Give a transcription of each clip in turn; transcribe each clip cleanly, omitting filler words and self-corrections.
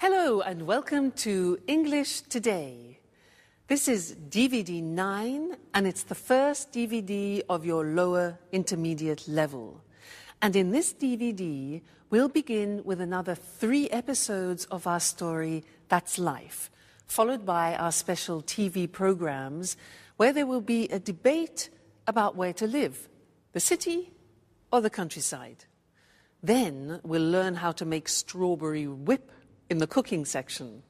Hello and welcome to English Today. This is DVD 9 and it's the first DVD of your lower intermediate level. And in this DVD, we'll begin with another 3 episodes of our story, That's Life, followed by our special TV programs where there will be a debate about where to live, the city or the countryside. Then we'll learn how to make strawberry whip in the cooking section.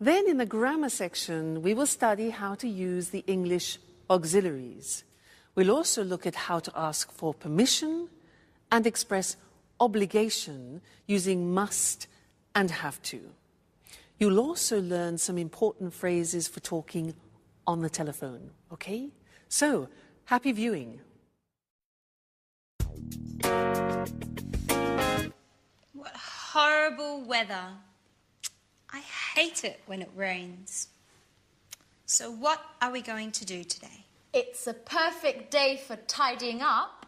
Then in the grammar section, we will study how to use the English auxiliaries. We'll also look at how to ask for permission and express obligation using must and have to. You'll also learn some important phrases for talking on the telephone, okay? So, happy viewing. What horrible weather. I hate it when it rains. So what are we going to do today? It's a perfect day for tidying up.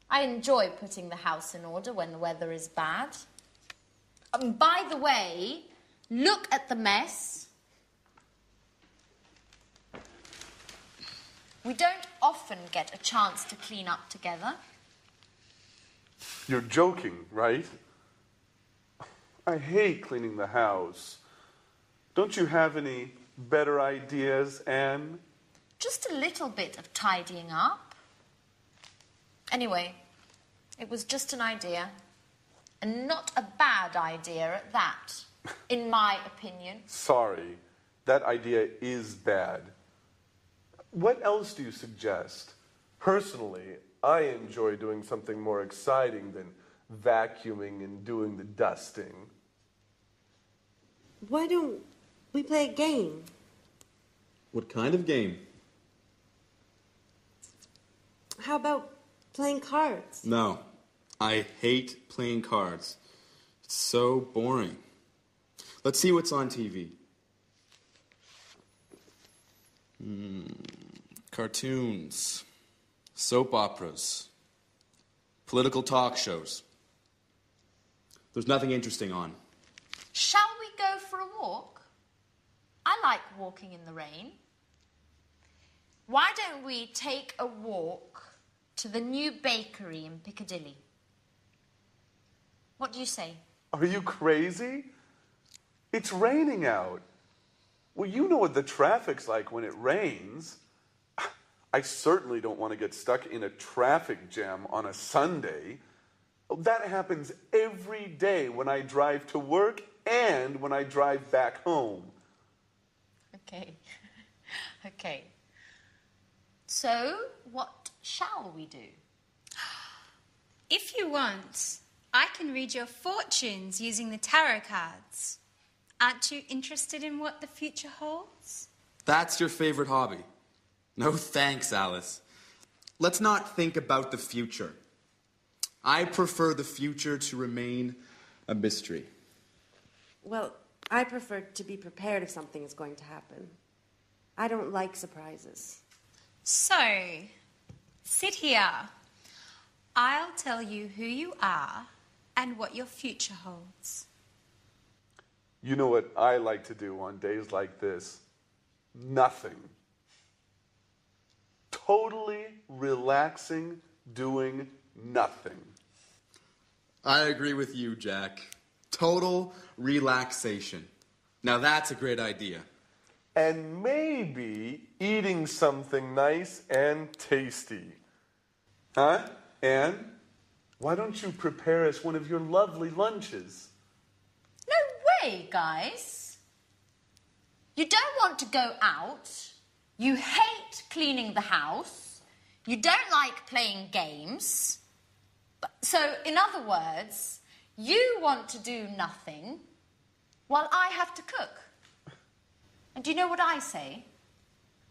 I enjoy putting the house in order when the weather is bad. By the way, look at the mess. We don't often get a chance to clean up together. You're joking, right? I hate cleaning the house. Don't you have any better ideas, Anne? Just a little bit of tidying up. Anyway, it was just an idea. And not a bad idea at that, in my opinion. Sorry, that idea is bad. What else do you suggest? Personally, I enjoy doing something more exciting than vacuuming and doing the dusting. Why don't we play a game? What kind of game? How about playing cards? No, I hate playing cards. It's so boring. Let's see what's on TV. Cartoons, soap operas, political talk shows. There's nothing interesting on. Shall we go for a walk? I like walking in the rain. Why don't we take a walk to the new bakery in Piccadilly? What do you say? Are you crazy? It's raining out. Well, you know what the traffic's like when it rains. I certainly don't want to get stuck in a traffic jam on a Sunday. That happens every day when I drive to work and when I drive back home. Okay. Okay. So, what shall we do? If you want, I can read your fortunes using the tarot cards. Aren't you interested in what the future holds? That's your favorite hobby. No thanks, Alice. Let's not think about the future. I prefer the future to remain a mystery. Well, I prefer to be prepared if something is going to happen. I don't like surprises. So, sit here. I'll tell you who you are and what your future holds. You know what I like to do on days like this? Nothing. Totally relaxing, doing nothing. I agree with you, Jack. Total relaxation. Now that's a great idea. And maybe eating something nice and tasty. Huh, Anne? Why don't you prepare us one of your lovely lunches? No way, guys. You don't want to go out. You hate cleaning the house. You don't like playing games. So, in other words, you want to do nothing while I have to cook. And do you know what I say?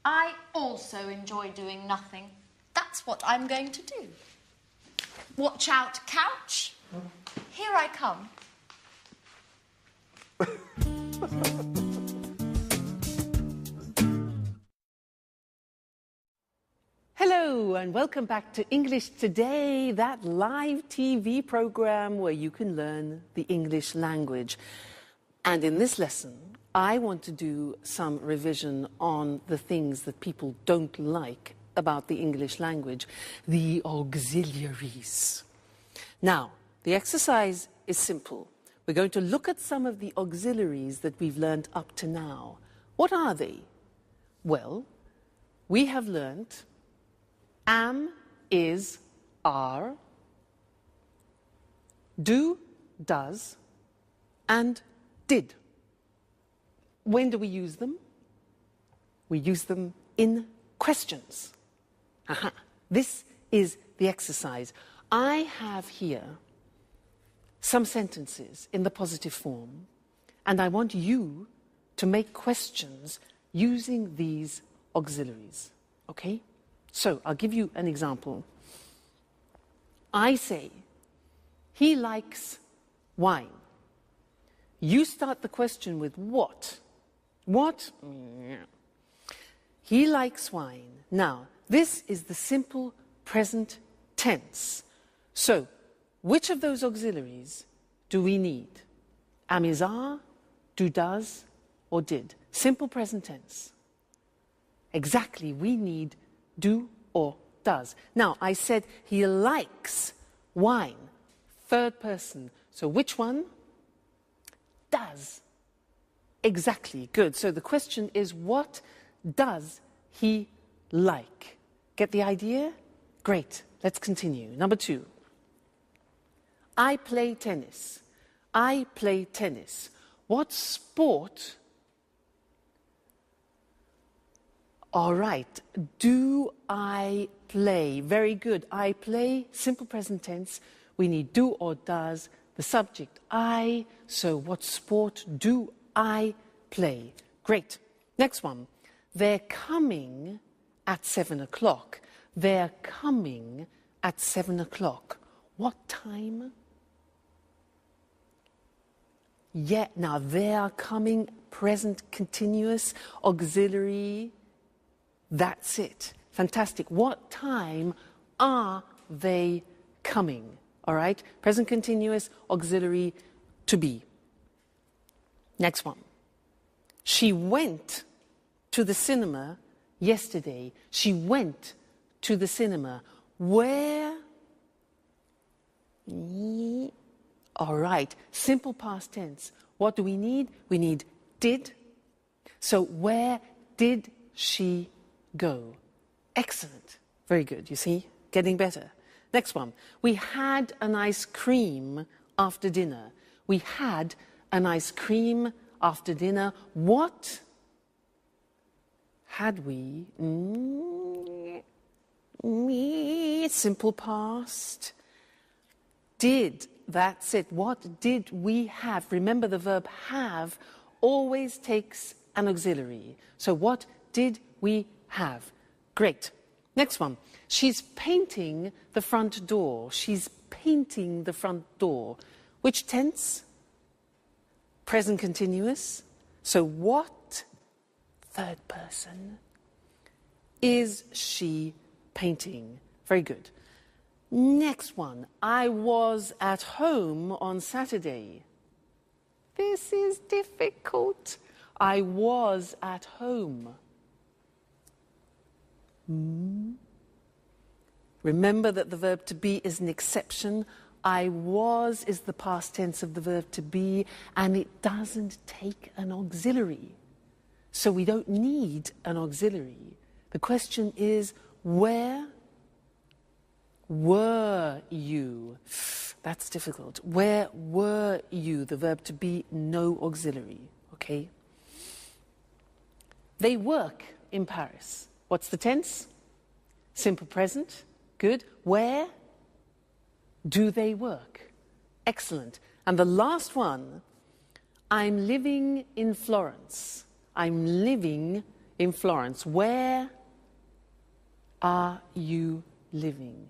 I also enjoy doing nothing. That's what I'm going to do. Watch out, couch. Here I come. Hello Hello and welcome back to English Today, that live TV program where you can learn the English language. And in this lesson, I want to do some revision on the things that people don't like about the English language, the auxiliaries. Now, the exercise is simple. We're going to look at some of the auxiliaries that we've learned up to now. What are they? Well, we have learned am, is, are, do, does, and did. When do we use them? We use them in questions. Aha. This is the exercise. I have here some sentences in the positive form, and I want you to make questions using these auxiliaries. Okay? So, I'll give you an example. I say, he likes wine. You start the question with what? What? He likes wine. Now, this is the simple present tense. So, which of those auxiliaries do we need? Am, is, are, do, does, or did? Simple present tense. Exactly, we need do or does. Now, I said he likes wine. Third person. So which one? Does. Exactly, good. So the question is, what does he like? Get the idea? Great, let's continue. Number 2. I play tennis. I play tennis. What sport? All right. Do I play? Very good. I play, simple present tense. We need do or does. The subject, I. So what sport do I play? Great. Next one. They're coming at 7 o'clock. They're coming at 7 o'clock. What time? Yeah, now they are coming, present continuous, auxiliary. That's it. Fantastic. What time are they coming? All right? Present continuous, auxiliary, to be. Next one. She went to the cinema yesterday. She went to the cinema. Where? All right. Simple past tense. What do we need? We need did. So where did she go? Excellent. Very good. You see? Getting better. Next one. We had an ice cream after dinner. We had an ice cream after dinner. What had we? Simple past. Did. That's it. What did we have? Remember, the verb have always takes an auxiliary. So what did we have? Great. Next one. She's painting the front door. She's painting the front door. Which tense? Present continuous. So what, third person, is she painting? Very good. Next one. I was at home on Saturday. This is difficult. I was at home. Remember that the verb to be is an exception. I was is the past tense of the verb to be, and it doesn't take an auxiliary. So we don't need an auxiliary. The question is, where were you? That's difficult. Where were you? The verb to be, no auxiliary. Okay? They work in Paris. What's the tense? Simple present. Good. Where do they work? Excellent. And the last one, I'm living in Florence. I'm living in Florence. Where are you living?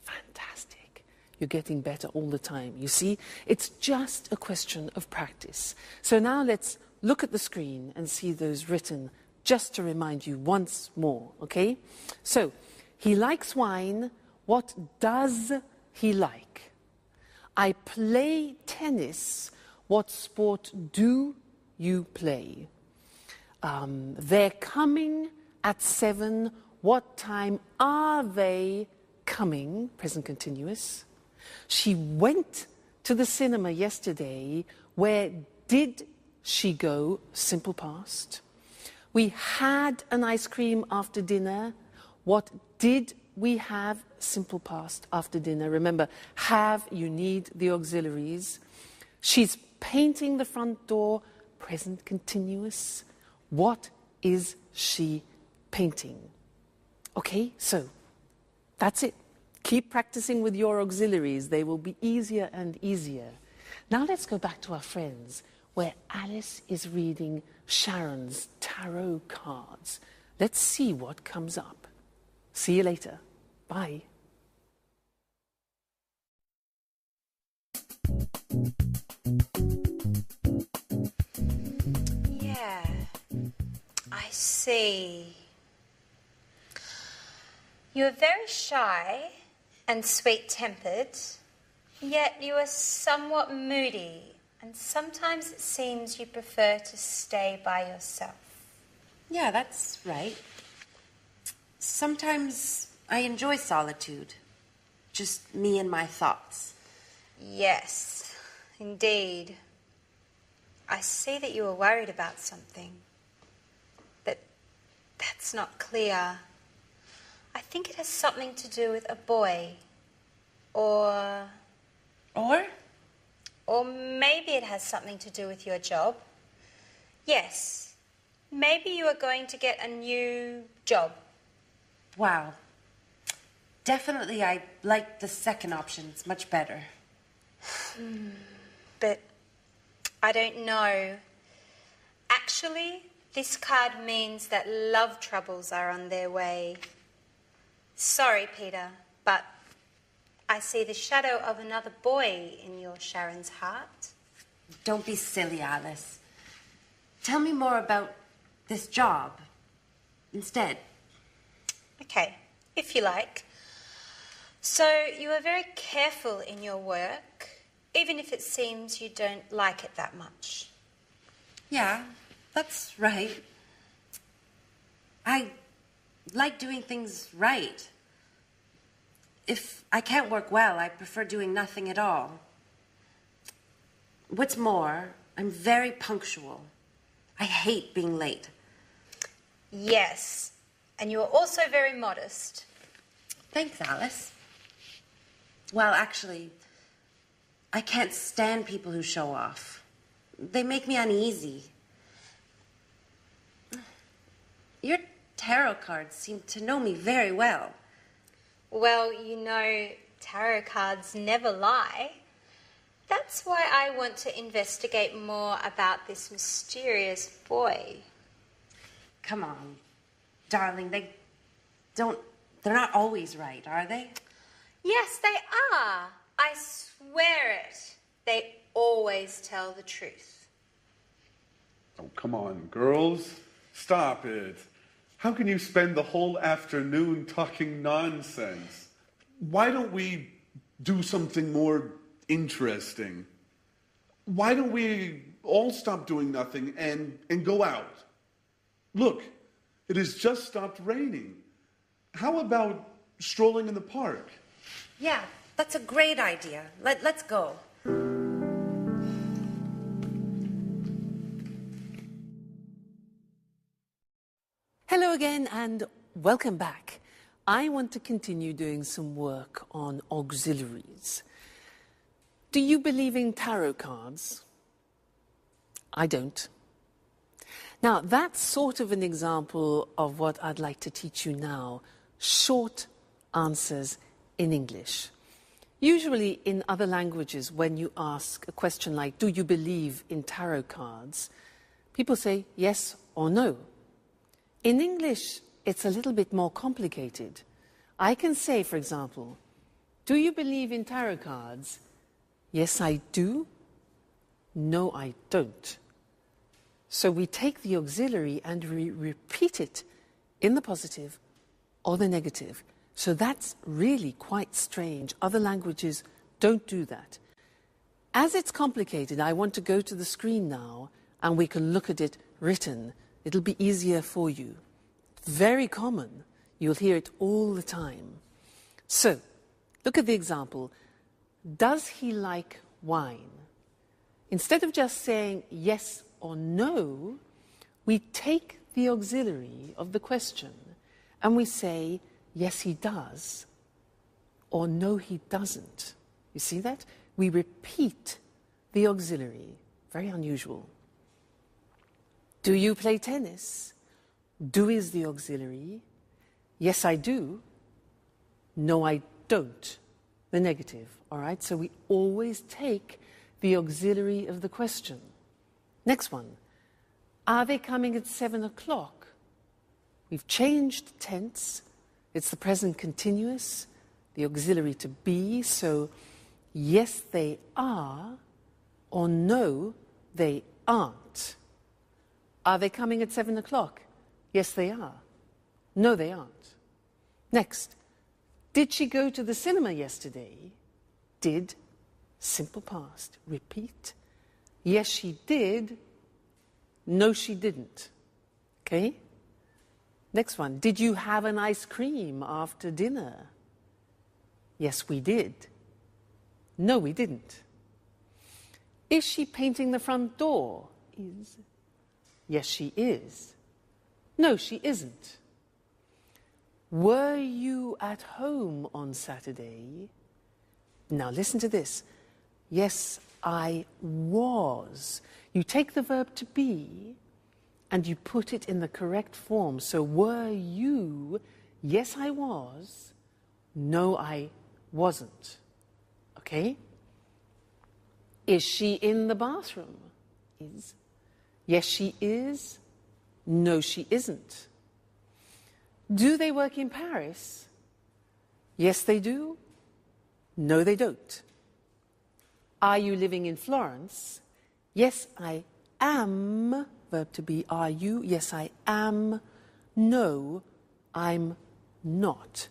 Fantastic. You're getting better all the time. You see, it's just a question of practice. So now let's look at the screen and see those written just to remind you once more, okay? So He likes wine. What does he like? I play tennis. What sport do you play? They're coming at 7. What time are they coming? Present continuous. She went to the cinema yesterday. Where did she go? Simple past. We had an ice cream after dinner. What did we have? Simple past after dinner. Remember, have, you need the auxiliaries. She's painting the front door. Present continuous. What is she painting? Okay, so that's it. Keep practicing with your auxiliaries. They will be easier and easier. Now let's go back to our friends, where Alice is reading Sharon's tarot cards. Let's see what comes up. See you later. Bye. Yeah, I see. You are very shy and sweet-tempered, yet you are somewhat moody, and sometimes it seems you prefer to stay by yourself. Yeah, that's right. Sometimes I enjoy solitude. Just me and my thoughts. Yes, indeed. I see that you are worried about something, but that's not clear. I think it has something to do with a boy, or maybe it has something to do with your job. Yes, maybe you are going to get a new job. Wow. Definitely I like the second option. It's much better. But I don't know. Actually, this card means that love troubles are on their way. Sorry, Peter, but I see the shadow of another boy in your Sharon's heart. Don't be silly, Alice. Tell me more about this job instead. Okay, if you like. So you are very careful in your work, even if it seems you don't like it that much. Yeah, that's right. I like doing things right. If I can't work well, I prefer doing nothing at all. What's more, I'm very punctual. I hate being late. Yes, and you are also very modest. Thanks, Alice. Well, actually, I can't stand people who show off. They make me uneasy. Your tarot cards seem to know me very well. Well, you know, tarot cards never lie. That's why I want to investigate more about this mysterious boy. Come on, darling, they're not always right, are they? Yes, they are. I swear it. They always tell the truth. Oh, come on, girls. Stop it. How can you spend the whole afternoon talking nonsense? Why don't we do something more interesting? Why don't we all stop doing nothing and go out? Look, it has just stopped raining. How about strolling in the park? Yeah, that's a great idea. Let's go. Hello again and welcome back. I want to continue doing some work on auxiliaries. Do you believe in tarot cards? I don't. Now, that's sort of an example of what I'd like to teach you now. Short answers in English. Usually in other languages, when you ask a question like, do you believe in tarot cards? People say yes or no. In English, it's a little bit more complicated. I can say, for example, do you believe in tarot cards? Yes, I do. No, I don't. So we take the auxiliary and we repeat it in the positive or the negative. So that's really quite strange. Other languages don't do that. As it's complicated, I want to go to the screen now and we can look at it written. It'll be easier for you. Very common. You'll hear it all the time. So, look at the example. Does he like wine? Instead of just saying yes or no, we take the auxiliary of the question and we say, yes, he does, or no, he doesn't. You see that? We repeat the auxiliary. Very unusual. Do you play tennis? Do is the auxiliary. Yes, I do. No, I don't. The negative, all right? So we always take the auxiliary of the question. Next one. Are they coming at 7 o'clock? We've changed tense. It's the present continuous, the auxiliary to be. So, yes, they are, or no, they aren't. Are they coming at 7 o'clock? Yes, they are. No, they aren't. Next. Did she go to the cinema yesterday? Did, simple past. Repeat. Yes, she did. No, she didn't. Okay? Next one. Did you have an ice cream after dinner? Yes, we did. No, we didn't. Is she painting the front door? Is. Yes, she is. No, she isn't. Were you at home on Saturday? Now listen to this. Yes, I was. You take the verb to be and you put it in the correct form. So were you? Yes, I was. No, I wasn't. Okay? Is she in the bathroom? Is. Yes, she is. No, she isn't. Do they work in Paris? Yes, they do. No, they don't. Are you living in Florence? Yes, I am. Verb to be, are you? Yes, I am. No, I'm not.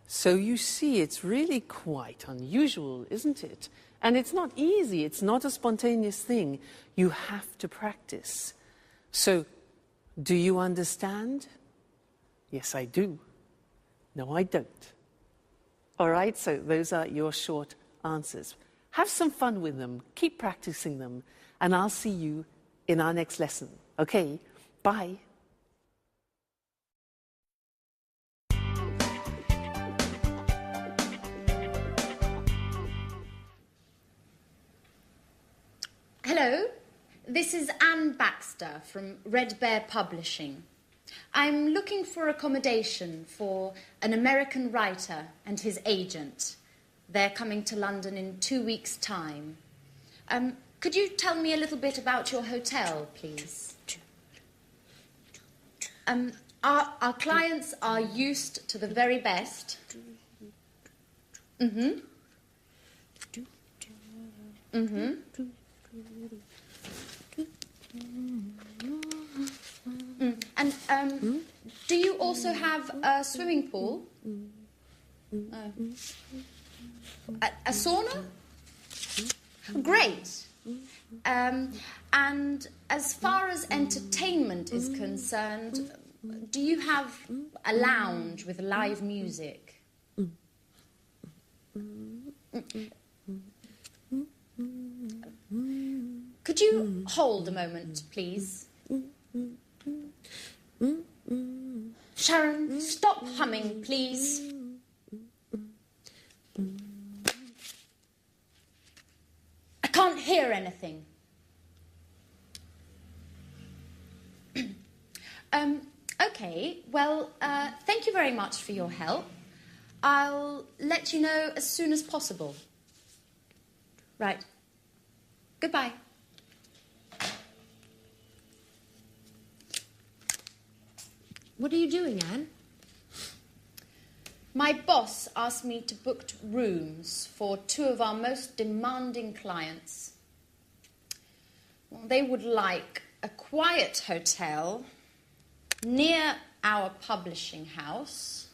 So you see, it's really quite unusual, isn't it? And it's not easy. It's not a spontaneous thing. You have to practice. So, do you understand? Yes, I do. No, I don't. All right, so those are your short answers. Have some fun with them. Keep practicing them. And I'll see you in our next lesson. Okay, bye. Hello, this is Anne Baxter from Red Bear Publishing. I'm looking for accommodation for an American writer and his agent. They're coming to London in 2 weeks' time. Could you tell me a little bit about your hotel, please? Our clients are used to the very best. Mm-hmm. Mm-hmm. And do you also have a swimming pool? A sauna? Great. And as far as entertainment is concerned, do you have a lounge with live music? Could you hold a moment, please? Sharon, stop humming, please. I can't hear anything. Okay, well, thank you very much for your help. I'll let you know as soon as possible. Right. Goodbye. What are you doing, Anne? My boss asked me to book rooms for 2 of our most demanding clients. Well, they would like a quiet hotel near our publishing house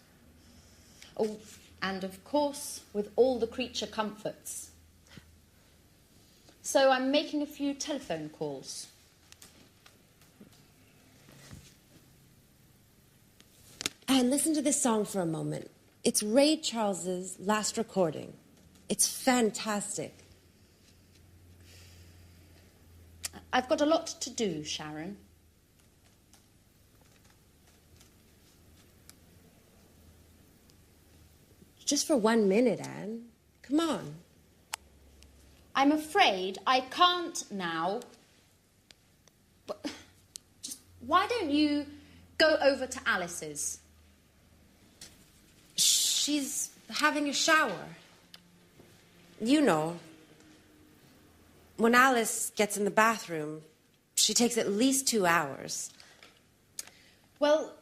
Oh, and of course, with all the creature comforts. So I'm making a few telephone calls. And listen to this song for a moment. It's Ray Charles's last recording. It's fantastic. I've got a lot to do, Sharon. Just for 1 minute, Anne. Come on. I'm afraid I can't now. But just why don't you go over to Alice's? She's having a shower. You know, when Alice gets in the bathroom, she takes at least 2 hours. Well,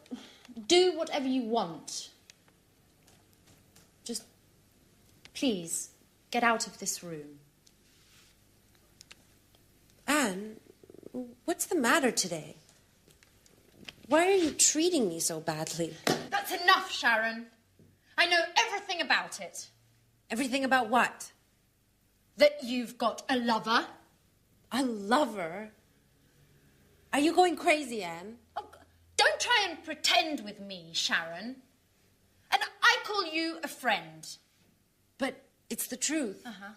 do whatever you want. Just, please, get out of this room. Anne, what's the matter today? Why are you treating me so badly? That's enough, Sharon. I know everything about it. Everything about what? That you've got a lover. A lover? Are you going crazy, Anne? Oh, don't try and pretend with me, Sharon. And I call you a friend. But it's the truth. Uh-huh.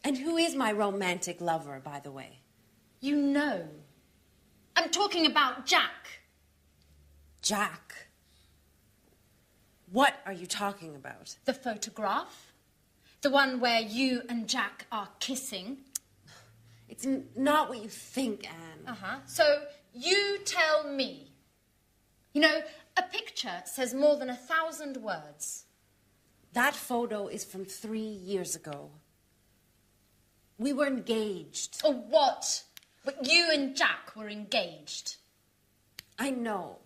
And who is my romantic lover, by the way? You know. I'm talking about Jack. Jack? What are you talking about? The photograph. The one where you and Jack are kissing. It's not what you think, Anne. Uh-huh. So you tell me. You know, a picture says more than 1,000 words. That photo is from 3 years ago. We were engaged. Or what? But you and Jack were engaged. I know.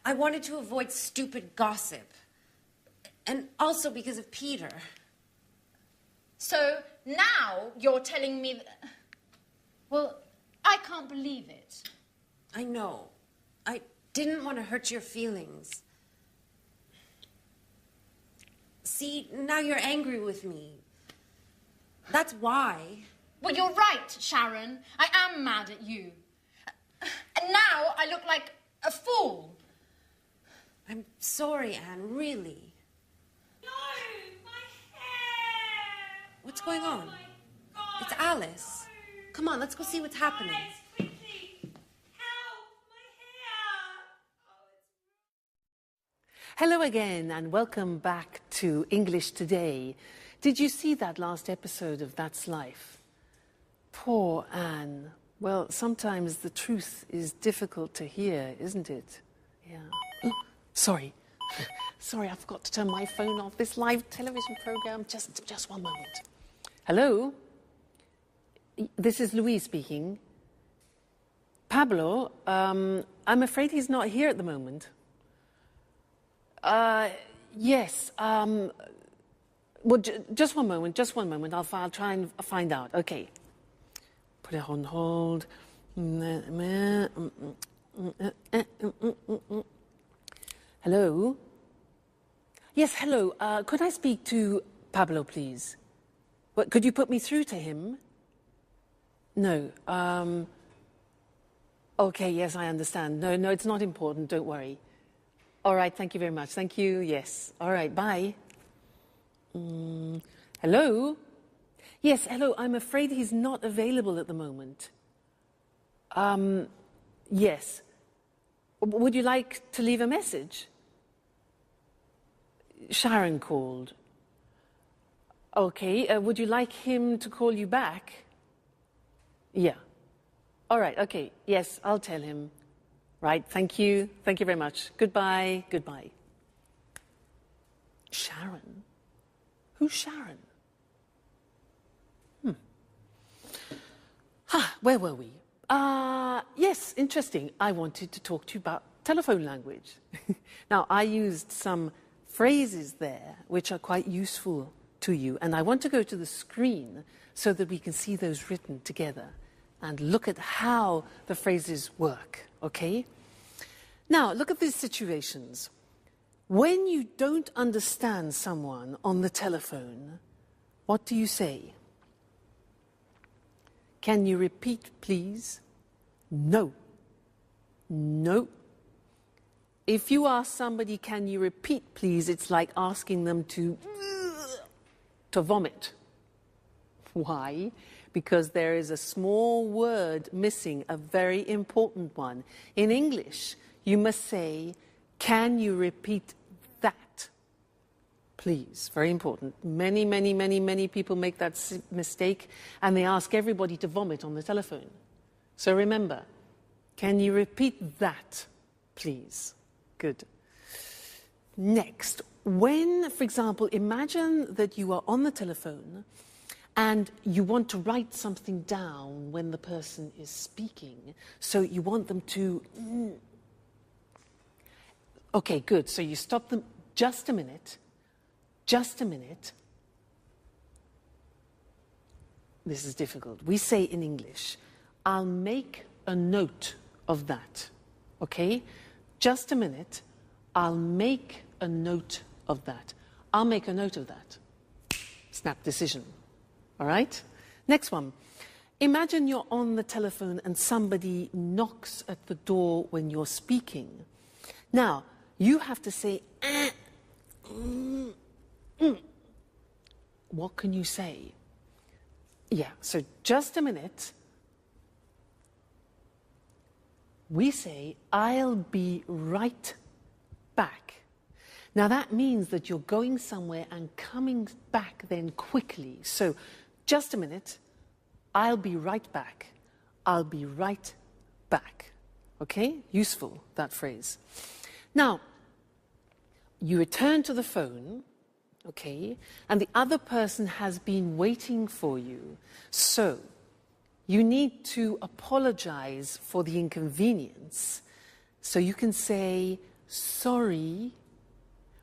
I wanted to avoid stupid gossip. And also because of Peter. So now you're telling me that... Well, I can't believe it. I know. I didn't want to hurt your feelings. See, now you're angry with me. That's why. Well, you're right, Sharon. I am mad at you. And now I look like a fool. I'm sorry, Anne, really. No, my hair! What's going on? My God, It's Alice. no. Come on, let's go see what's happening. Guys, quickly! Help! My hair! Hello again and welcome back to English Today. Did you see that last episode of That's Life? Poor Anne. Well, sometimes the truth is difficult to hear, isn't it? Yeah. Oh, sorry. Sorry, I forgot to turn my phone off. This live television program. Just one moment. Hello? This is Louise speaking. Pablo, I'm afraid he's not here at the moment. Yes. Well, just one moment. I'll try and find out. Okay. Put it on hold. Hello? Yes, hello. Could I speak to Pablo, please? What, could you put me through to him? No. Okay, yes, I understand. No, it's not important. Don't worry. All right, thank you very much. Thank you, yes. All right, bye. Hello? Yes, hello. I'm afraid he's not available at the moment. Yes. Would you like to leave a message? Sharon called. Okay. Would you like him to call you back? Yeah. All right. Okay. Yes, I'll tell him. Right. Thank you. Thank you very much. Goodbye. Goodbye. Sharon? Who's Sharon? Where were we? Yes, interesting. I wanted to talk to you about telephone language. Now, I used some phrases there which are quite useful to you, and I want to go to the screen so that we can see those written together and look at how the phrases work, okay? Now, look at these situations. When you don't understand someone on the telephone, what do you say? Can you repeat, please? No. No. If you ask somebody, can you repeat, please, it's like asking them to vomit. Why? Because there is a small word missing, a very important one. In English, you must say, can you repeat that, please? Very important. Many people make that mistake, and they ask everybody to vomit on the telephone. So remember, can you repeat that, please? Good. Next, when, for example, imagine that you are on the telephone and you want to write something down when the person is speaking. So you want them to... Okay, good. So you stop them. Just a minute. Just a minute. This is difficult. We say in English, I'll make a note of that. Okay? Just a minute. I'll make a note of that. I'll make a note of that. Snap decision. All right? Next one. Imagine you're on the telephone and somebody knocks at the door when you're speaking. Now, you have to say, What can you say? Yeah, so just a minute. We say, I'll be right back. Now that means that you're going somewhere and coming back then quickly. So, just a minute, I'll be right back. I'll be right back. Okay? Useful, that phrase. Now, you return to the phone, okay, and the other person has been waiting for you. So, you need to apologize for the inconvenience. So you can say, sorry.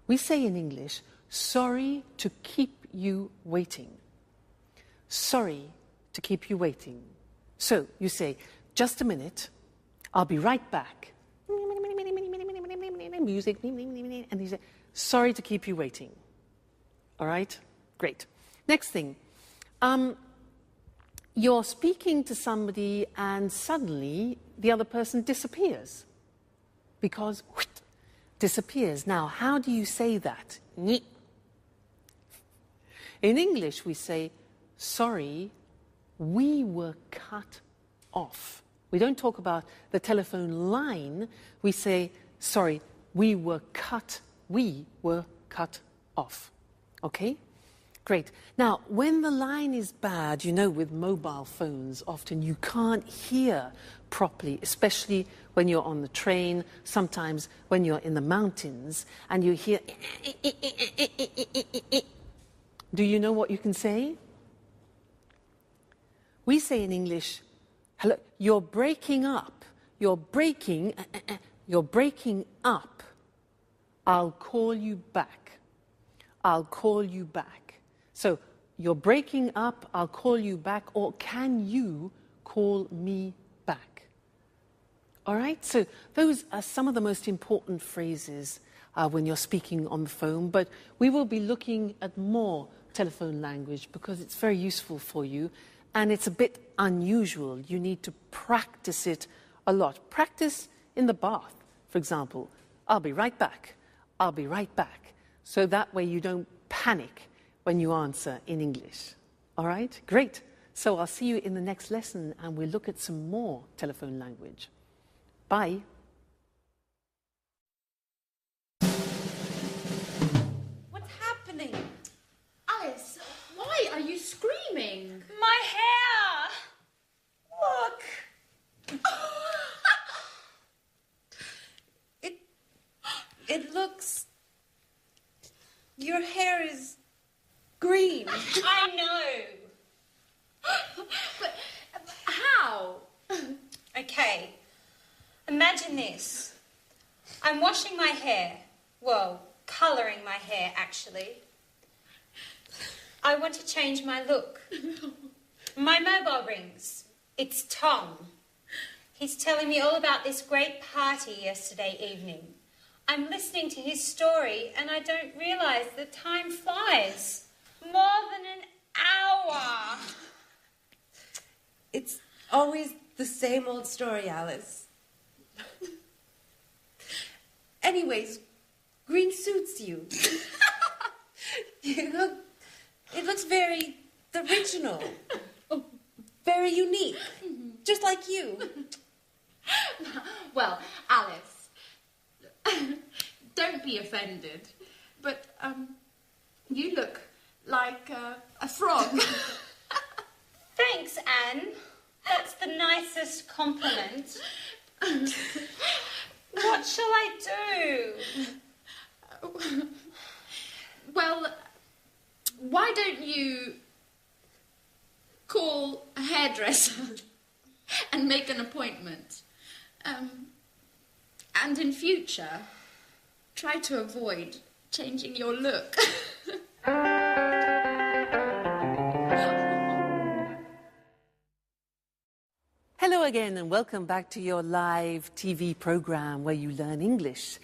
We say in English, sorry to keep you waiting. Sorry to keep you waiting. So you say, just a minute, I'll be right back. Music, and you say, sorry to keep you waiting. All right? Great. Next thing. You're speaking to somebody and suddenly the other person disappears. Because, disappears. Now, how do you say that? In English, we say, sorry, we were cut off. We don't talk about the telephone line. We say, sorry, we were cut off. Okay? Great. Now, when the line is bad, you know, with mobile phones, often you can't hear properly, especially when you're on the train, sometimes when you're in the mountains, and you hear... Do you know what you can say? We say in English, hello, you're breaking up. You're breaking up. I'll call you back. I'll call you back. So, you're breaking up, I'll call you back, or can you call me back? All right? So, those are some of the most important phrases when you're speaking on the phone, but we will be looking at more telephone language because it's very useful for you, and it's a bit unusual. You need to practice it a lot. Practice in the bath, for example. I'll be right back. I'll be right back. So that way you don't panic when you answer in English. All right? Great. So I'll see you in the next lesson and we'll look at some more telephone language. Bye. What's happening? Alice, why are you screaming? My hair! Look! It looks... Your hair is green. I know. But how? Okay, imagine this. I'm washing my hair. Well, colouring my hair, actually. I want to change my look. My mobile rings. It's Tom. He's telling me all about this great party yesterday evening. I'm listening to his story and I don't realise the time flies. More than an hour. It's always the same old story, Alice. Anyways, green suits you. It looks very original. Very unique. Just like you. Well, Alice, don't be offended, but you look like a frog. Thanks, Anne. That's the nicest compliment. What shall I do? Well, why don't you call a hairdresser and make an appointment? And in future, try to avoid changing your look. Hello again and welcome back to your live TV program where you learn English.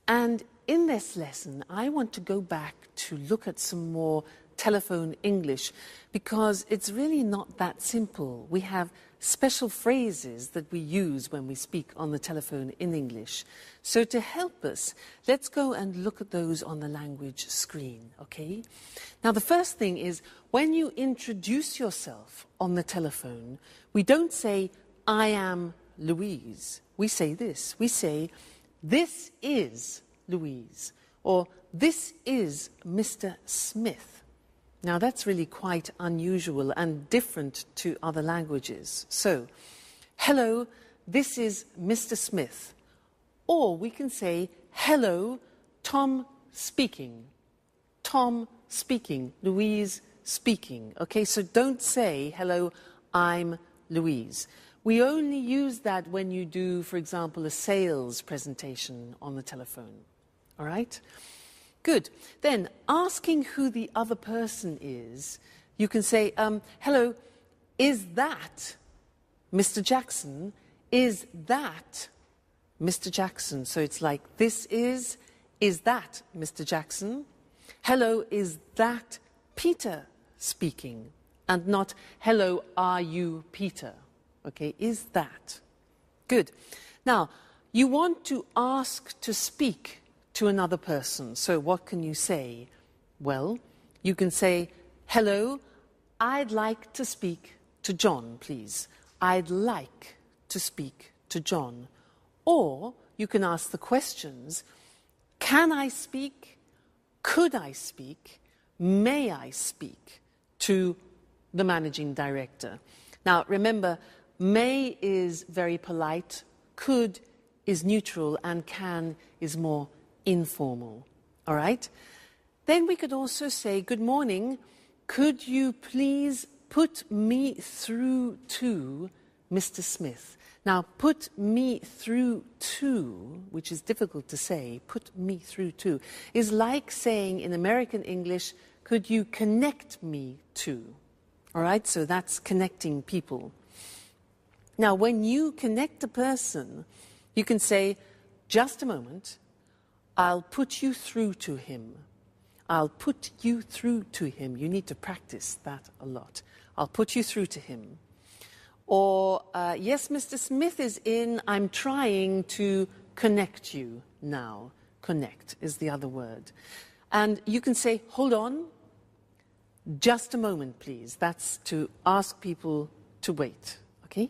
And in this lesson, I want to go back to look at some more telephone English because it's really not that simple. We have special phrases that we use when we speak on the telephone in English. So to help us, let's go and look at those on the language screen, okay? Now the first thing is when you introduce yourself on the telephone, we don't say, I am Louise. We say this. We say, this is Louise, or this is Mr. Smith. Now that's really quite unusual and different to other languages. So, hello, this is Mr. Smith. Or we can say, hello, Tom speaking. Tom speaking, Louise speaking. Okay, so don't say, hello, I'm Louise. We only use that when you do, for example, a sales presentation on the telephone. All right? Good. Then, asking who the other person is, you can say, hello, is that Mr. Jackson? Is that Mr. Jackson? So it's like, this is that Mr. Jackson? Hello, is that Peter speaking? And not, hello, are you Peter? Okay, is that? Good. Now, you want to ask to speak to another person. So what can you say? Well, you can say, hello, I'd like to speak to John, please. I'd like to speak to John. Or you can ask the questions, can I speak? Could I speak? May I speak to the managing director? Now, remember, may is very polite, could is neutral, and can is more informal. All right? Then we could also say, good morning, could you please put me through to Mr. Smith? Now, put me through to, which is difficult to say, put me through to, is like saying in American English, could you connect me to? All right? So that's connecting people. Now, when you connect a person, you can say, just a moment, I'll put you through to him. I'll put you through to him. You need to practice that a lot. I'll put you through to him. Or, yes, Mr. Smith is in. I'm trying to connect you now. Connect is the other word. And you can say, hold on, just a moment, please. That's to ask people to wait, okay?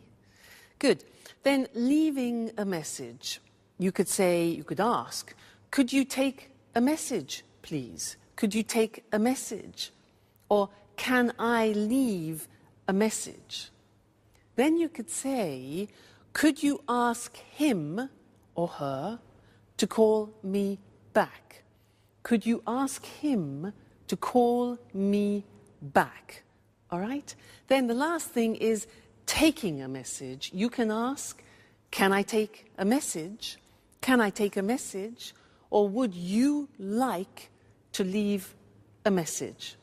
Good. Then leaving a message, you could say, you could ask, could you take a message, please? Could you take a message? Or can I leave a message? Then you could say, could you ask him or her to call me back? Could you ask him to call me back? All right? Then the last thing is taking a message. You can ask, can I take a message? Can I take a message? Or would you like to leave a message?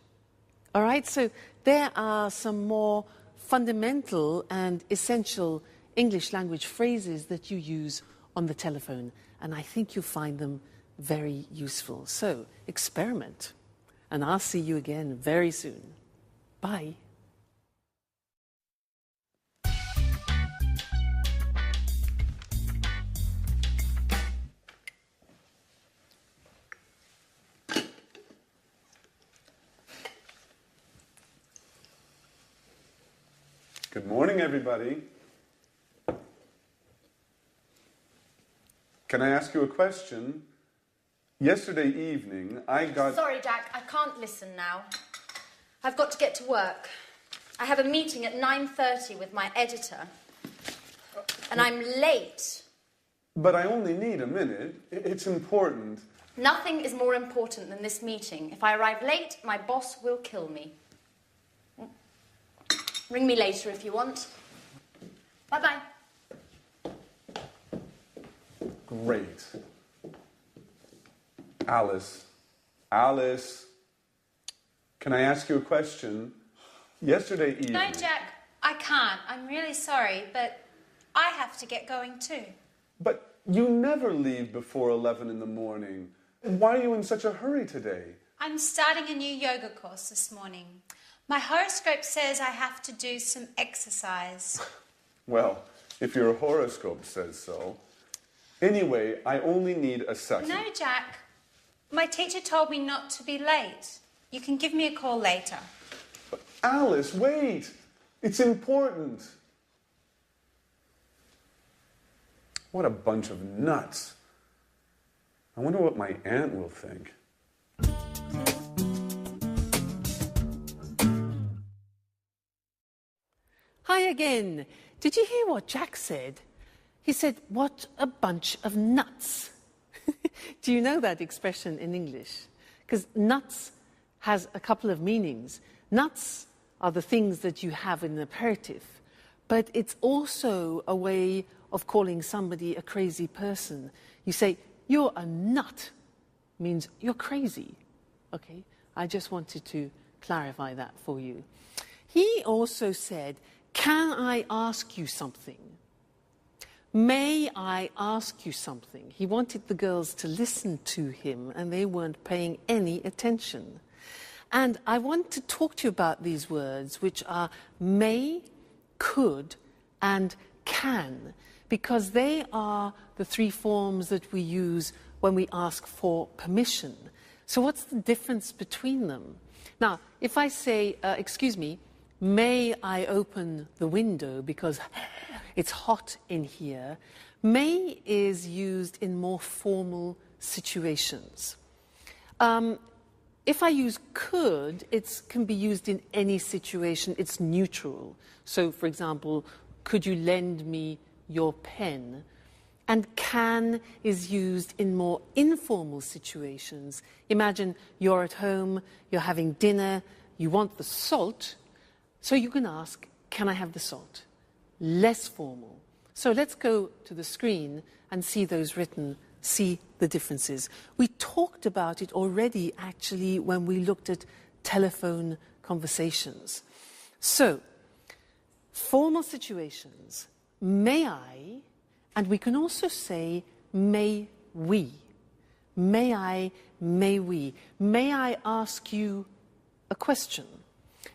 All right? So there are some more fundamental and essential English language phrases that you use on the telephone, and I think you'll find them very useful. So experiment, and I'll see you again very soon. Bye. Good morning, everybody. Can I ask you a question? Yesterday evening, I got... Sorry, Jack, I can't listen now. I've got to get to work. I have a meeting at 9:30 with my editor. And I'm late. But I only need a minute. It's important. Nothing is more important than this meeting. If I arrive late, my boss will kill me. Ring me later if you want. Bye-bye. Great. Alice. Alice. Can I ask you a question? Yesterday evening... No, Jack, I can't. I'm really sorry, but I have to get going too. But you never leave before 11 in the morning. Why are you in such a hurry today? I'm starting a new yoga course this morning. My horoscope says I have to do some exercise. Well, if your horoscope says so. Anyway, I only need a second. No, Jack. My teacher told me not to be late. You can give me a call later. But Alice, wait. It's important. What a bunch of nuts. I wonder what my aunt will think. Hi again. Did you hear what Jack said? He said, what a bunch of nuts. Do you know that expression in English? Because nuts has a couple of meanings. Nuts are the things that you have in an aperitif, but it's also a way of calling somebody a crazy person. You say, you're a nut, means you're crazy. Okay, I just wanted to clarify that for you. He also said, can I ask you something? May I ask you something? He wanted the girls to listen to him, and they weren't paying any attention. And I want to talk to you about these words, which are may, could, and can, because they are the three forms that we use when we ask for permission. So what's the difference between them? Now, if I say, excuse me, may I open the window because it's hot in here, may is used in more formal situations. If I use could, it can be used in any situation. It's neutral. So, for example, could you lend me your pen? And can is used in more informal situations. Imagine you're at home, you're having dinner, you want the salt, so you can ask, can I have the salt? Less formal. So let's go to the screen and see those written, see the differences. We talked about it already, actually, when we looked at telephone conversations. So, formal situations, may I, and we can also say, may we. May I, may we. May I ask you a question?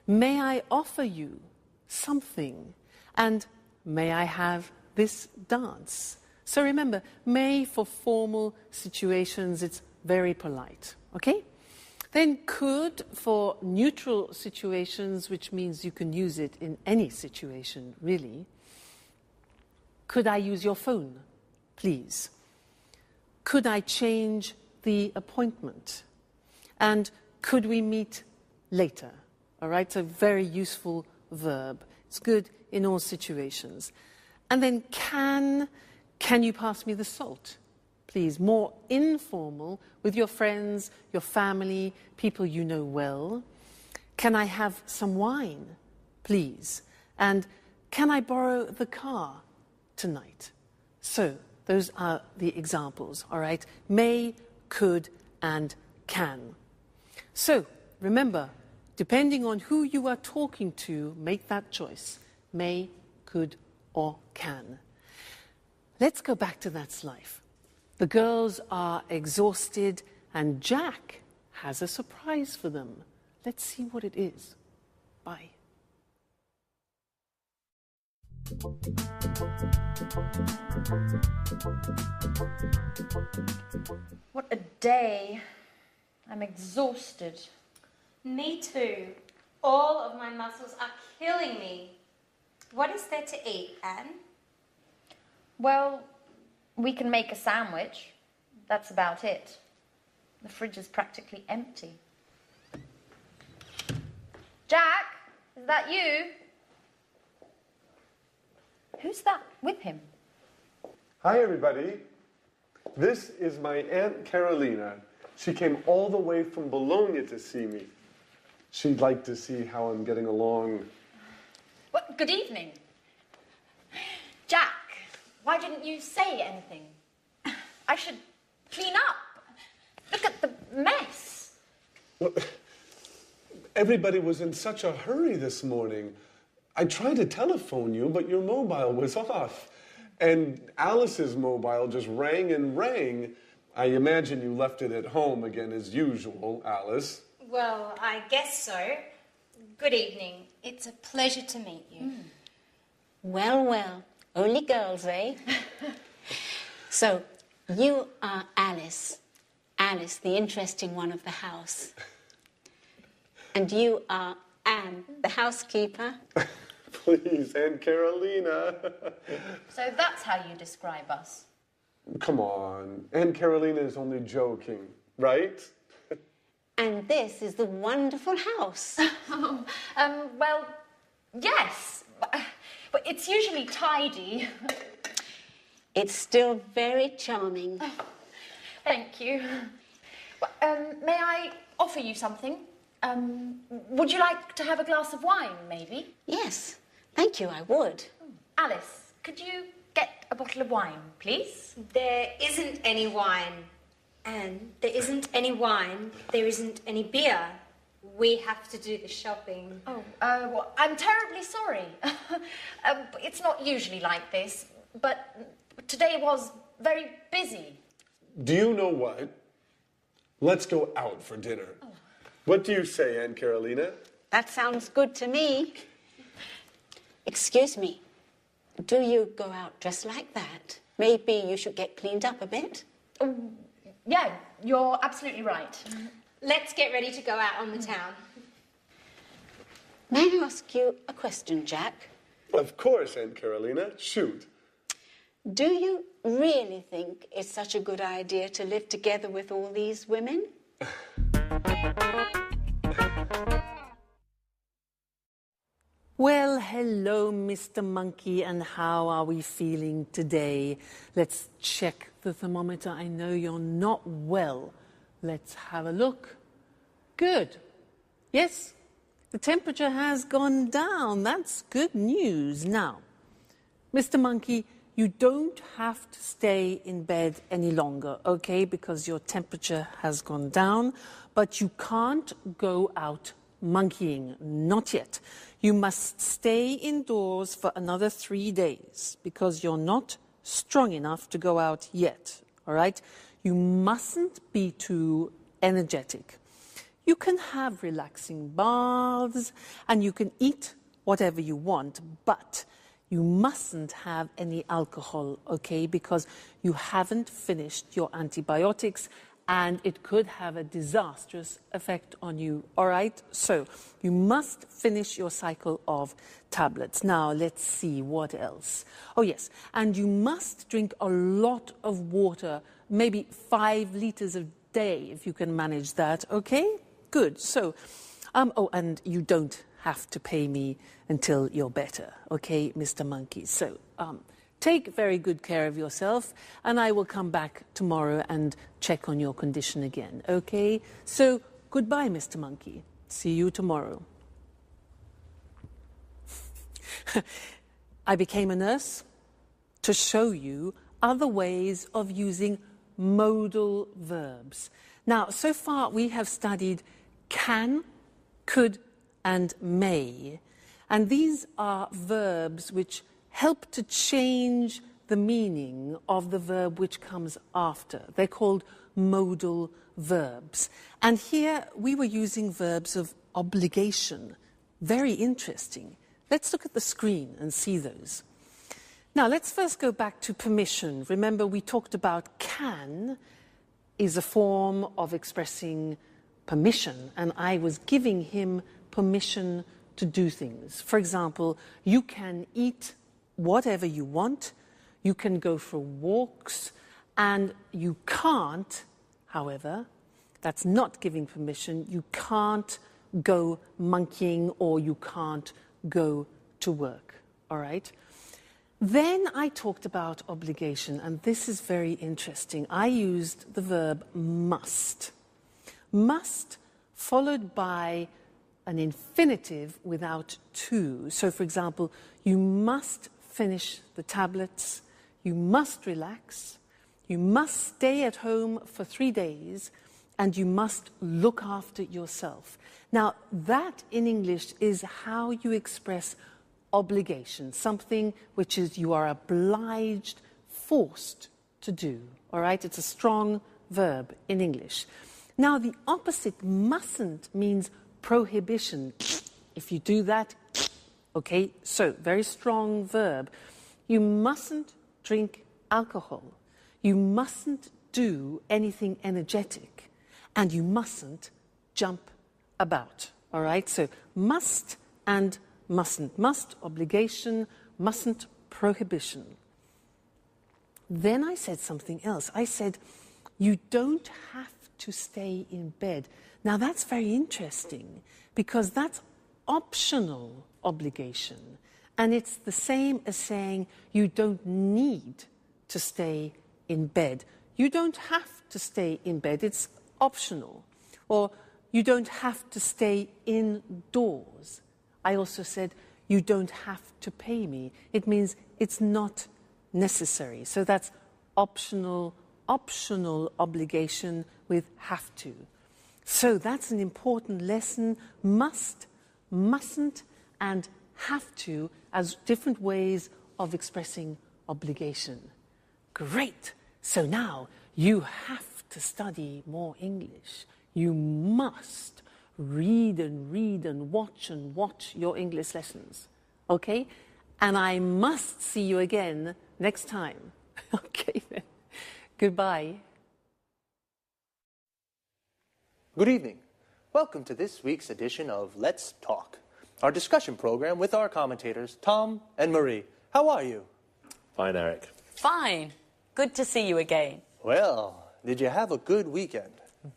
May I offer you something? And may I have this dance? So remember, may for formal situations, it's very polite, okay? Then could for neutral situations, which means you can use it in any situation, really. Could I use your phone, please? Could I change the appointment? And could we meet later? All right, so very useful verb. It's good in all situations. And then can you pass me the salt? Please, more informal with your friends, your family, people you know well. Can I have some wine, please? And can I borrow the car tonight? So those are the examples, all right? May, could, and can. So remember, depending on who you are talking to, make that choice. May, could, or can. Let's go back to That's Life. The girls are exhausted and Jack has a surprise for them. Let's see what it is. Bye. What a day. I'm exhausted. Me too. All of my muscles are killing me. What is there to eat, Anne? Well, we can make a sandwich. That's about it. The fridge is practically empty. Jack, is that you? Who's that with him? Hi, everybody. This is my Aunt Carolina. She came all the way from Bologna to see me. She'd like to see how I'm getting along. Well, good evening. Jack, why didn't you say anything? I should clean up. Look at the mess. Well, everybody was in such a hurry this morning. I tried to telephone you, but your mobile was off. And Alice's mobile just rang and rang. I imagine you left it at home again as usual, Alice. Well, I guess so. Good evening. It's a pleasure to meet you. Well, well, only girls, eh? So, you are Alice. Alice, the interesting one of the house. And you are Anne, the housekeeper. Please, Aunt Carolina. So that's how you describe us. Come on. Aunt Carolina is only joking, right? And this is the wonderful house. Well, yes. But it's usually tidy. It's still very charming. Thank you. May I offer you something? Would you like to have a glass of wine, maybe? Yes, thank you, I would. Alice, could you get a bottle of wine, please? There isn't any wine. And there isn't any wine. There isn't any beer. We have to do the shopping. Oh, well, I'm terribly sorry. It's not usually like this, but today was very busy. Do you know what? Let's go out for dinner. Oh. What do you say, Aunt Carolina? That sounds good to me. Excuse me, do you go out dressed like that? Maybe you should get cleaned up a bit? Yeah, you're absolutely right. Let's get ready to go out on the town. May I ask you a question, Jack? Of course, Aunt Carolina. Shoot. Do you really think it's such a good idea to live together with all these women? Well, hello, Mr. Monkey, and how are we feeling today? Let's check the thermometer. I know you're not well. Let's have a look. Good. Yes, the temperature has gone down. That's good news. Now, Mr. Monkey, you don't have to stay in bed any longer, okay, because your temperature has gone down, but you can't go out monkeying, not yet. You must stay indoors for another 3 days because you're not strong enough to go out yet, all right? You mustn't be too energetic. You can have relaxing baths and you can eat whatever you want, but you mustn't have any alcohol, okay, because you haven't finished your antibiotics and it could have a disastrous effect on you, all right? So you must finish your cycle of tablets. Now, let's see what else. Oh, yes, and you must drink a lot of water, maybe 5 liters a day, if you can manage that, okay? Good. So, oh, and you don't have to pay me until you're better, okay, Mr. Monkey? So, take very good care of yourself, and I will come back tomorrow and check on your condition again, okay? So, goodbye, Mr. Monkey. See you tomorrow. I became a nurse to show you other ways of using modal verbs. Now, so far we have studied can, could, and may. And these are verbs which help to change the meaning of the verb which comes after. They're called modal verbs. And here we were using verbs of obligation. Very interesting. Let's look at the screen and see those. Now, let's first go back to permission. Remember, we talked about can is a form of expressing permission, and I was giving him permission to do things. For example, you can eat whatever you want, you can go for walks, and you can't, however, that's not giving permission, you can't go monkeying or you can't go to work, all right? Then I talked about obligation, and this is very interesting. I used the verb must. Must followed by an infinitive without to. So, for example, you must finish the tablets, you must relax, you must stay at home for 3 days, and you must look after yourself. Now, that in English is how you express obligation, something which is you are obliged, forced to do. All right? It's a strong verb in English. Now, the opposite, mustn't, means prohibition. If you do that, okay, so very strong verb. You mustn't drink alcohol. You mustn't do anything energetic. And you mustn't jump about. All right? So must and mustn't. Must, obligation, mustn't, prohibition. Then I said something else. I said, you don't have to stay in bed. Now that's very interesting because that's optional obligation. And it's the same as saying you don't need to stay in bed. You don't have to stay in bed. It's optional. Or you don't have to stay indoors. I also said, you don't have to pay me. It means it's not necessary. So that's optional obligation with have to. So that's an important lesson. Must, mustn't, and have to as different ways of expressing obligation. Great. So now you have to study more English. You must read and watch your English lessons. Okay? And I must see you again next time. Okay then. Goodbye. Good evening. Welcome to this week's edition of Let's Talk, our discussion program with our commentators, Tom and Marie. How are you? Fine, Eric. Fine. Good to see you again. Well, did you have a good weekend?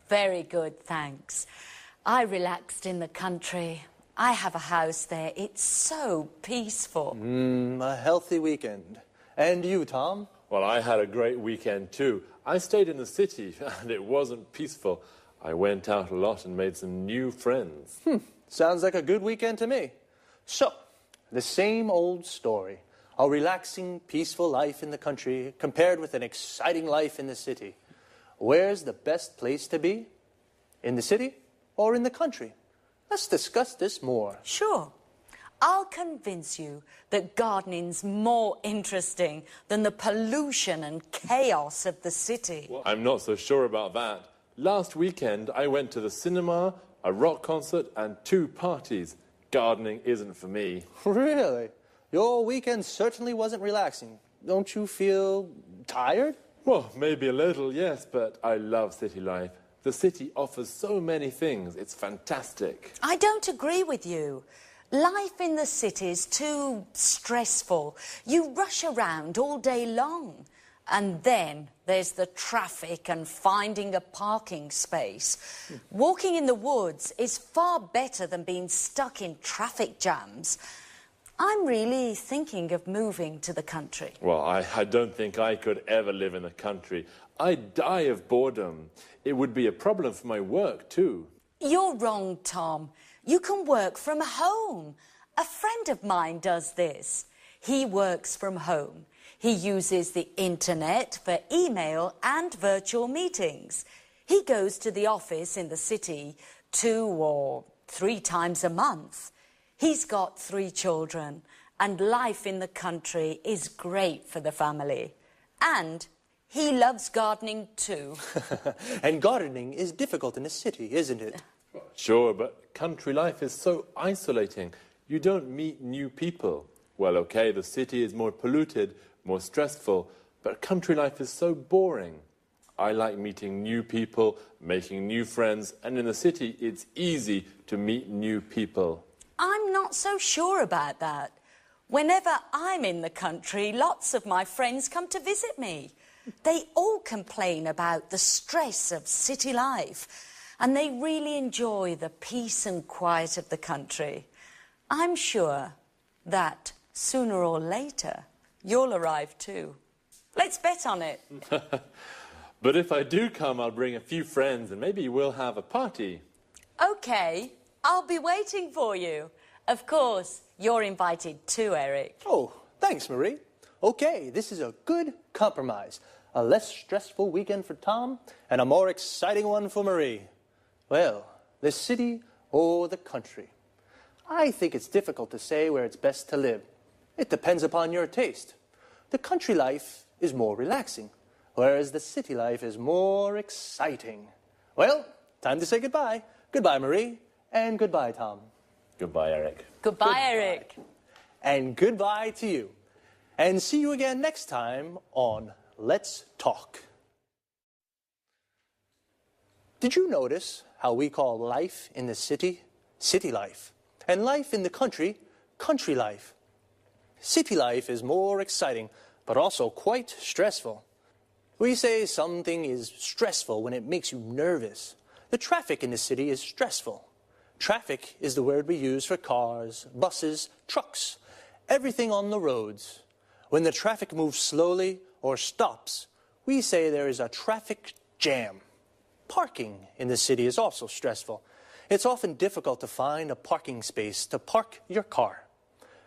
Very good, thanks. I relaxed in the country. I have a house there. It's so peaceful. A healthy weekend. And you, Tom? Well, I had a great weekend too. I stayed in the city and it wasn't peaceful. I went out a lot and made some new friends. Sounds like a good weekend to me. So, the same old story. A relaxing, peaceful life in the country compared with an exciting life in the city. Where's the best place to be? In the city or in the country? Let's discuss this more. Sure. I'll convince you that gardening's more interesting than the pollution and chaos of the city. Well, I'm not so sure about that. Last weekend, I went to the cinema, a rock concert, and 2 parties. Gardening isn't for me. Really? Your weekend certainly wasn't relaxing. Don't you feel tired? Well, maybe a little, yes, but I love city life. The city offers so many things. It's fantastic. I don't agree with you. Life in the city is too stressful. You rush around all day long. And then there's the traffic and finding a parking space. Walking in the woods is far better than being stuck in traffic jams. I'm really thinking of moving to the country. Well, I don't think I could ever live in the country. I'd die of boredom. It would be a problem for my work, too. You're wrong, Tom. You can work from home. A friend of mine does this. He works from home. He uses the internet for email and virtual meetings. He goes to the office in the city 2 or 3 times a month. He's got 3 children and life in the country is great for the family. And he loves gardening too. And gardening is difficult in a city, isn't it? Sure, but country life is so isolating. You don't meet new people. Well, okay, the city is more polluted, more stressful, but country life is so boring. I like meeting new people, making new friends, and in the city it's easy to meet new people. I'm not so sure about that. Whenever I'm in the country, lots of my friends come to visit me. They all complain about the stress of city life, and they really enjoy the peace and quiet of the country. I'm sure that sooner or later you'll arrive too. Let's bet on it. But if I do come, I'll bring a few friends and maybe we'll have a party. OK, I'll be waiting for you. Of course, you're invited too, Eric. Oh, thanks, Marie. Okay, this is a good compromise. A less stressful weekend for Tom and a more exciting one for Marie. Well, the city or the country? I think it's difficult to say where it's best to live. It depends upon your taste. The country life is more relaxing, whereas the city life is more exciting. Well, time to say goodbye. Goodbye, Marie, and goodbye, Tom. Goodbye, Eric. Goodbye, Eric. And goodbye to you. And see you again next time on Let's Talk. Did you notice how we call life in the city, city life, and life in the country, country life? City life is more exciting, but also quite stressful. We say something is stressful when it makes you nervous. The traffic in the city is stressful. Traffic is the word we use for cars, buses, trucks, everything on the roads. When the traffic moves slowly or stops, we say there is a traffic jam. Parking in the city is also stressful. It's often difficult to find a parking space to park your car.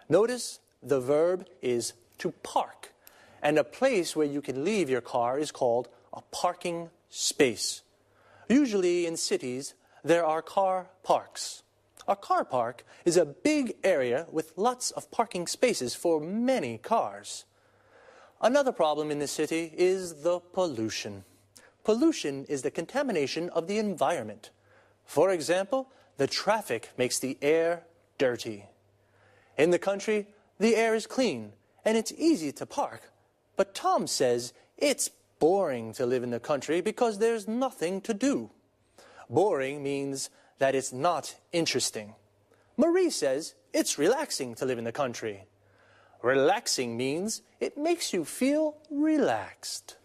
Notice the verb is to park, and a place where you can leave your car is called a parking space. Usually in cities, there are car parks. A car park is a big area with lots of parking spaces for many cars. Another problem in the city is the pollution. Pollution is the contamination of the environment. For example, the traffic makes the air dirty. In the country, the air is clean and it's easy to park. But Tom says it's boring to live in the country because there's nothing to do. Boring means that it's not interesting. Marie says it's relaxing to live in the country. Relaxing means it makes you feel relaxed.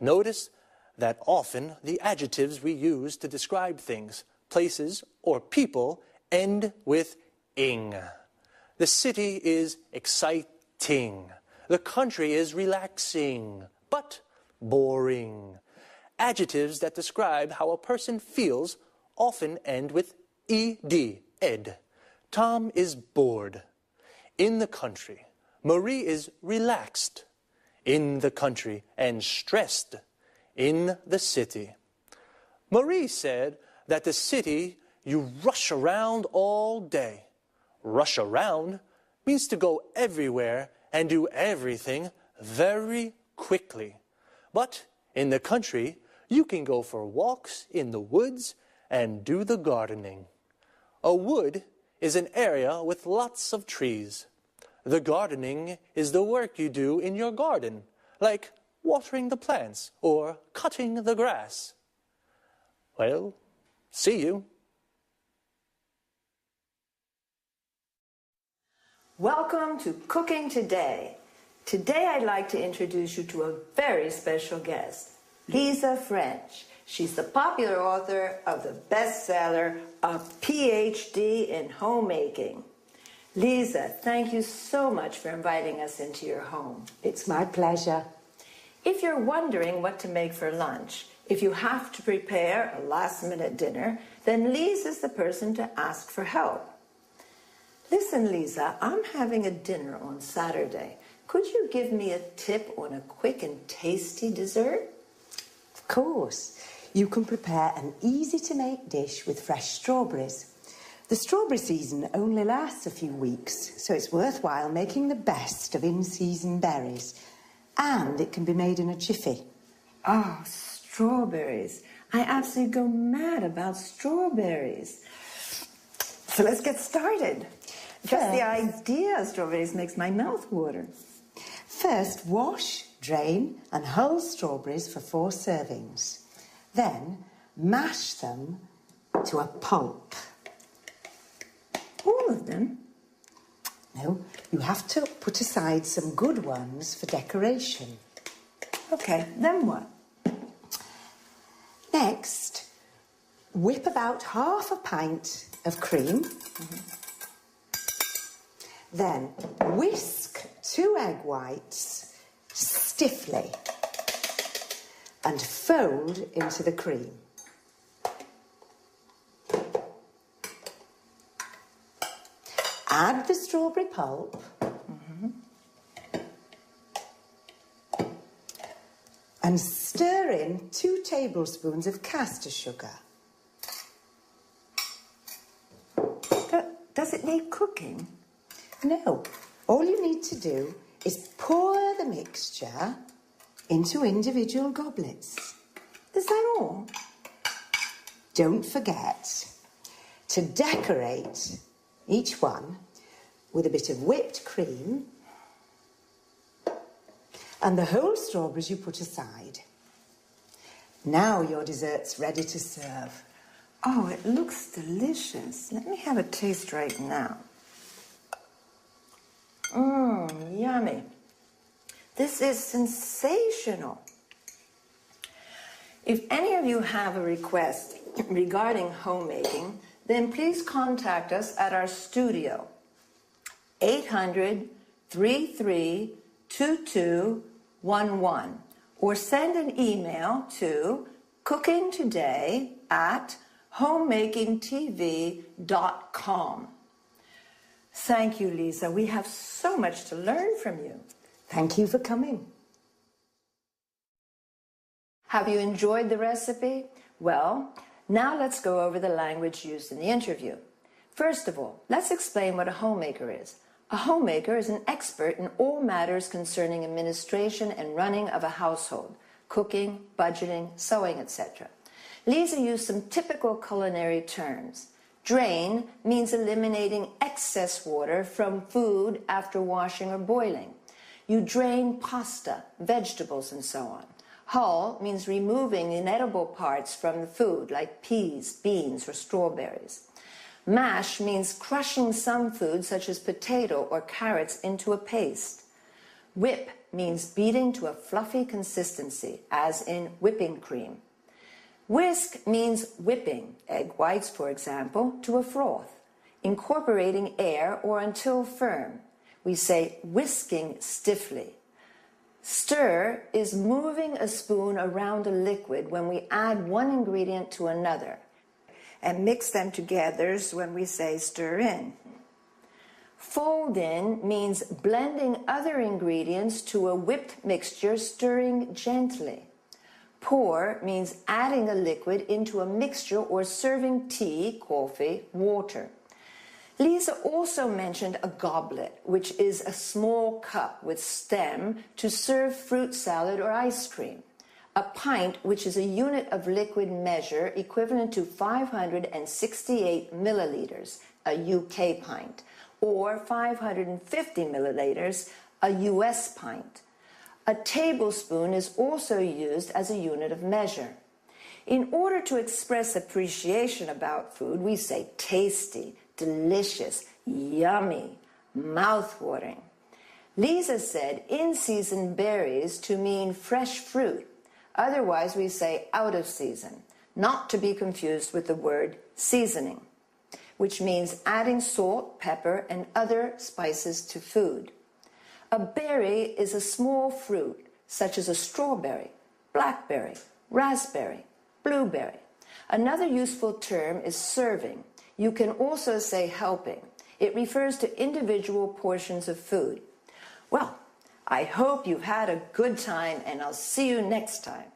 Notice that often the adjectives we use to describe things, places, or people end with ing. The city is exciting. The country is relaxing, but boring. Adjectives that describe how a person feels often end with ed, ed. Tom is bored. In the country, Marie is relaxed. In the country, and stressed. In the city. Marie said that the city, you rush around all day. Rush around means to go everywhere and do everything very quickly. But in the country, you can go for walks in the woods and do the gardening. A wood is an area with lots of trees. The gardening is the work you do in your garden, like watering the plants or cutting the grass. Well, see you. Welcome to Cooking Today. Today I'd like to introduce you to a very special guest, Lisa French. She's the popular author of the bestseller, A PhD in Homemaking. Lisa, thank you so much for inviting us into your home. It's my pleasure. If you're wondering what to make for lunch, if you have to prepare a last-minute dinner, then Lisa's the person to ask for help. Listen, Lisa, I'm having a dinner on Saturday. Could you give me a tip on a quick and tasty dessert? Of course. You can prepare an easy-to-make dish with fresh strawberries. The strawberry season only lasts a few weeks, so it's worthwhile making the best of in-season berries. And it can be made in a jiffy. Oh, strawberries. I absolutely go mad about strawberries. So let's get started. Just the idea of strawberries makes my mouth water. First, wash, drain, and hull strawberries for 4 servings. Then, mash them to a pulp. All of them? No, you have to put aside some good ones for decoration. Okay, then what? Next, whip about half a pint of cream. Then whisk 2 egg whites stiffly and fold into the cream. Add the strawberry pulp and stir in 2 tablespoons of caster sugar. Does it need cooking? No, all you need to do is pour the mixture into individual goblets. Is that all? Don't forget to decorate each one with a bit of whipped cream and the whole strawberries you put aside. Now your dessert's ready to serve. Oh, it looks delicious. Let me have a taste right now. Yummy. This is sensational. If any of you have a request regarding homemaking, then please contact us at our studio, 800-332211, or send an email to cookingtoday@homemakingtv.com. Thank you, Lisa. We have so much to learn from you. Thank you for coming. Have you enjoyed the recipe? Well, now let's go over the language used in the interview. First of all, let's explain what a homemaker is. A homemaker is an expert in all matters concerning administration and running of a household, cooking, budgeting, sewing, etc. Lisa used some typical culinary terms. Drain means eliminating excess water from food after washing or boiling. You drain pasta, vegetables, and so on. Hull means removing the inedible parts from the food, like peas, beans, or strawberries. Mash means crushing some food, such as potato or carrots, into a paste. Whip means beating to a fluffy consistency, as in whipping cream. Whisk means whipping, egg whites, for example, to a froth, incorporating air or until firm. We say whisking stiffly. Stir is moving a spoon around a liquid when we add one ingredient to another, and mix them together when we say stir in. Fold in means blending other ingredients to a whipped mixture, stirring gently. Pour means adding a liquid into a mixture or serving tea, coffee, water. Lisa also mentioned a goblet, which is a small cup with stem to serve fruit salad or ice cream. A pint, which is a unit of liquid measure equivalent to 568 milliliters, a UK pint, or 550 milliliters, a US pint. A tablespoon is also used as a unit of measure. In order to express appreciation about food, we say tasty, delicious, yummy, mouth-watering. Lisa said in-season berries to mean fresh fruit. Otherwise, we say out of season, not to be confused with the word seasoning, which means adding salt, pepper, and other spices to food. A berry is a small fruit, such as a strawberry, blackberry, raspberry, blueberry. Another useful term is serving. You can also say helping. It refers to individual portions of food. Well, I hope you've had a good time, and I'll see you next time.